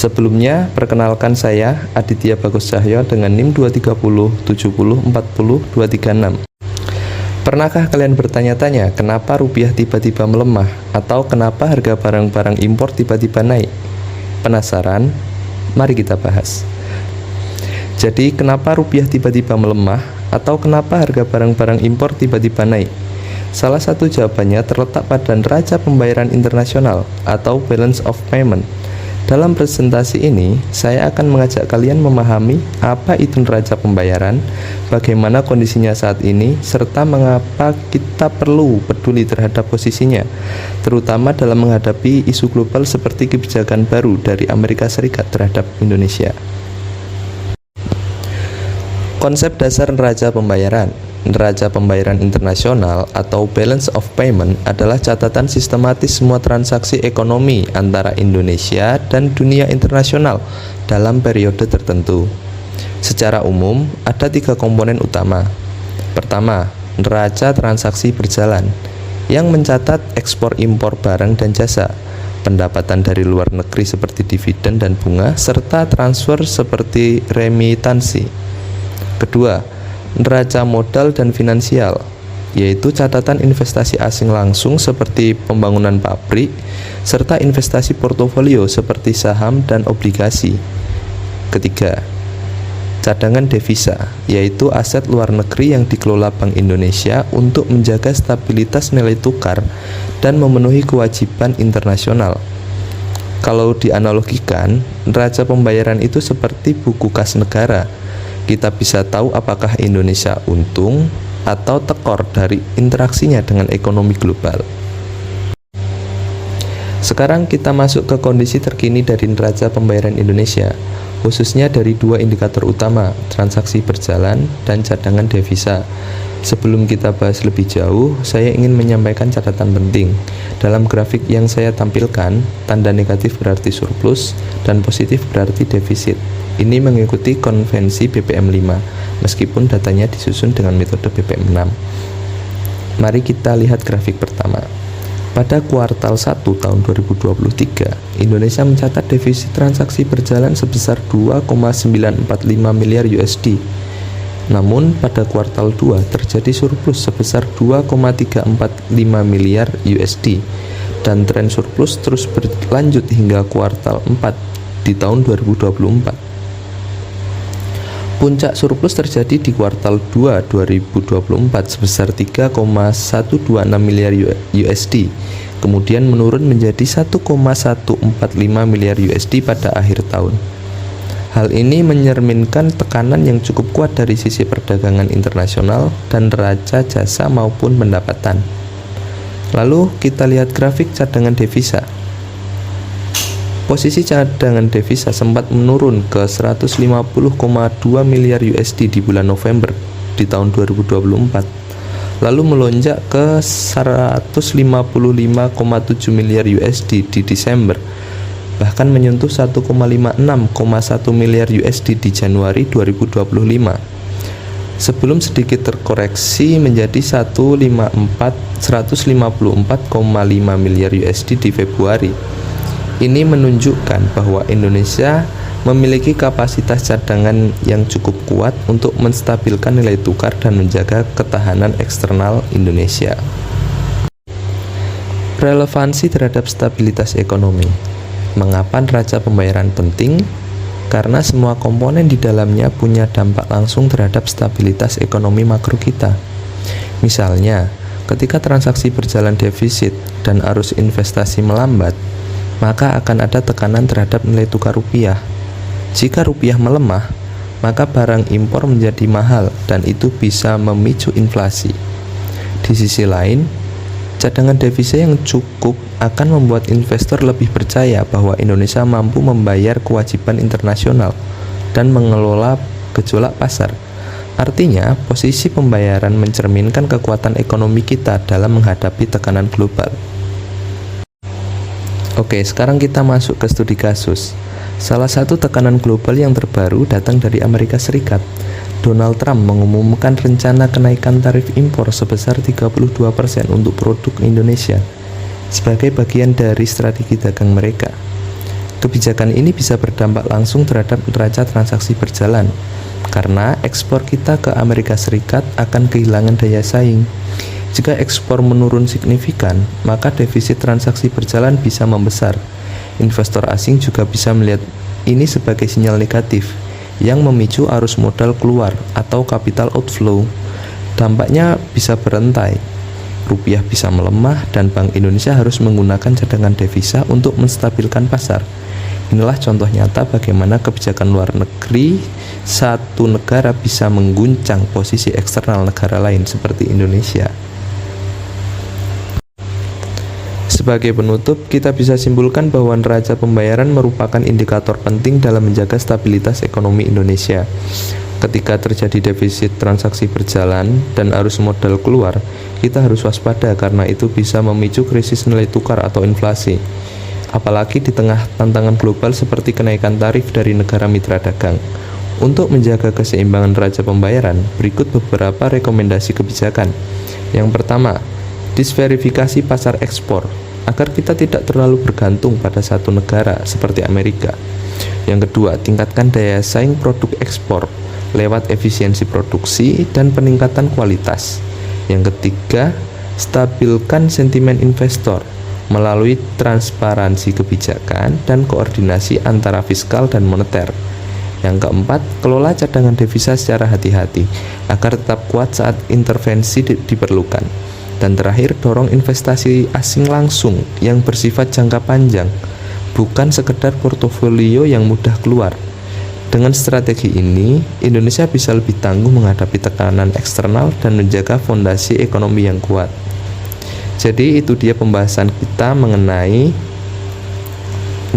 Sebelumnya, perkenalkan saya Aditya Bagus Cahyo dengan NIM 23070400236. Pernahkah kalian bertanya-tanya kenapa rupiah tiba-tiba melemah atau kenapa harga barang-barang impor tiba-tiba naik? Penasaran? Mari kita bahas. Jadi, kenapa rupiah tiba-tiba melemah atau kenapa harga barang-barang impor tiba-tiba naik? Salah satu jawabannya terletak pada neraca pembayaran internasional atau balance of payment. Dalam presentasi ini, saya akan mengajak kalian memahami apa itu neraca pembayaran, bagaimana kondisinya saat ini, serta mengapa kita perlu peduli terhadap posisinya, terutama dalam menghadapi isu global seperti kebijakan baru dari Amerika Serikat terhadap Indonesia. Konsep dasar neraca pembayaran. Neraca pembayaran internasional atau balance of payment adalah catatan sistematis semua transaksi ekonomi antara Indonesia dan dunia internasional dalam periode tertentu. Secara umum, ada 3 komponen utama. Pertama, neraca transaksi berjalan yang mencatat ekspor-impor barang dan jasa, pendapatan dari luar negeri seperti dividen dan bunga, serta transfer seperti remitansi. Kedua, neraca modal dan finansial, yaitu catatan investasi asing langsung seperti pembangunan pabrik, serta investasi portofolio seperti saham dan obligasi. Ketiga, cadangan devisa, yaitu aset luar negeri yang dikelola Bank Indonesia untuk menjaga stabilitas nilai tukar dan memenuhi kewajiban internasional. Kalau dianalogikan, neraca pembayaran itu seperti buku kas negara. Kita bisa tahu apakah Indonesia untung atau tekor dari interaksinya dengan ekonomi global. Sekarang kita masuk ke kondisi terkini dari neraca pembayaran Indonesia, khususnya dari 2 indikator utama, transaksi berjalan dan cadangan devisa. Sebelum kita bahas lebih jauh, saya ingin menyampaikan catatan penting. Dalam grafik yang saya tampilkan, tanda negatif berarti surplus dan positif berarti defisit. Ini mengikuti konvensi BPM5, meskipun datanya disusun dengan metode BPM6. Mari kita lihat grafik pertama. Pada kuartal 1 tahun 2023, Indonesia mencatat defisit transaksi berjalan sebesar 2,945 miliar USD. Namun, pada kuartal 2 terjadi surplus sebesar 2,345 miliar USD, dan tren surplus terus berlanjut hingga kuartal 4 di tahun 2024. Puncak surplus terjadi di kuartal 2 2024 sebesar 3,126 miliar USD, kemudian menurun menjadi 1,145 miliar USD pada akhir tahun. Hal ini mencerminkan tekanan yang cukup kuat dari sisi perdagangan internasional dan neraca jasa maupun pendapatan. Lalu kita lihat grafik cadangan devisa. Posisi cadangan devisa sempat menurun ke 150,2 miliar USD di bulan November di tahun 2024, lalu melonjak ke 155,7 miliar USD di Desember, bahkan menyentuh 1,56,1 miliar USD di Januari 2025, sebelum sedikit terkoreksi menjadi 154,5 miliar USD di Februari. Ini menunjukkan bahwa Indonesia memiliki kapasitas cadangan yang cukup kuat untuk menstabilkan nilai tukar dan menjaga ketahanan eksternal Indonesia. Relevansi terhadap stabilitas ekonomi. Mengapa neraca pembayaran penting? Karena semua komponen di dalamnya punya dampak langsung terhadap stabilitas ekonomi makro kita. Misalnya, ketika transaksi berjalan defisit dan arus investasi melambat, maka akan ada tekanan terhadap nilai tukar rupiah. Jika rupiah melemah, maka barang impor menjadi mahal dan itu bisa memicu inflasi. Di sisi lain, cadangan devisa yang cukup akan membuat investor lebih percaya bahwa Indonesia mampu membayar kewajiban internasional dan mengelola gejolak pasar. Artinya, posisi pembayaran mencerminkan kekuatan ekonomi kita dalam menghadapi tekanan global. Oke, sekarang kita masuk ke studi kasus. Salah satu tekanan global yang terbaru datang dari Amerika Serikat. Donald Trump mengumumkan rencana kenaikan tarif impor sebesar 32% untuk produk Indonesia sebagai bagian dari strategi dagang mereka. Kebijakan ini bisa berdampak langsung terhadap neraca transaksi berjalan, karena ekspor kita ke Amerika Serikat akan kehilangan daya saing. Jika ekspor menurun signifikan, maka defisit transaksi berjalan bisa membesar. Investor asing juga bisa melihat ini sebagai sinyal negatif yang memicu arus modal keluar atau capital outflow. Dampaknya bisa berantai. Rupiah bisa melemah dan Bank Indonesia harus menggunakan cadangan devisa untuk menstabilkan pasar. Inilah contoh nyata bagaimana kebijakan luar negeri satu negara bisa mengguncang posisi eksternal negara lain seperti Indonesia. Sebagai penutup, kita bisa simpulkan bahwa neraca pembayaran merupakan indikator penting dalam menjaga stabilitas ekonomi Indonesia. Ketika terjadi defisit transaksi berjalan dan arus modal keluar, kita harus waspada karena itu bisa memicu krisis nilai tukar atau inflasi. Apalagi di tengah tantangan global seperti kenaikan tarif dari negara mitra dagang. Untuk menjaga keseimbangan neraca pembayaran, berikut beberapa rekomendasi kebijakan. Yang pertama, disverifikasi pasar ekspor, agar kita tidak terlalu bergantung pada satu negara seperti Amerika. Yang kedua, tingkatkan daya saing produk ekspor lewat efisiensi produksi dan peningkatan kualitas. Yang ketiga, stabilkan sentimen investor melalui transparansi kebijakan dan koordinasi antara fiskal dan moneter. Yang keempat, kelola cadangan devisa secara hati-hati agar tetap kuat saat intervensi diperlukan. Dan terakhir, dorong investasi asing langsung yang bersifat jangka panjang, bukan sekedar portofolio yang mudah keluar. Dengan strategi ini, Indonesia bisa lebih tangguh menghadapi tekanan eksternal dan menjaga fondasi ekonomi yang kuat. Jadi itu dia pembahasan kita mengenai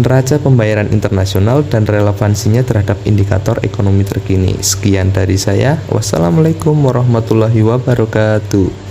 neraca pembayaran internasional dan relevansinya terhadap indikator ekonomi terkini. Sekian dari saya. Wassalamualaikum warahmatullahi wabarakatuh.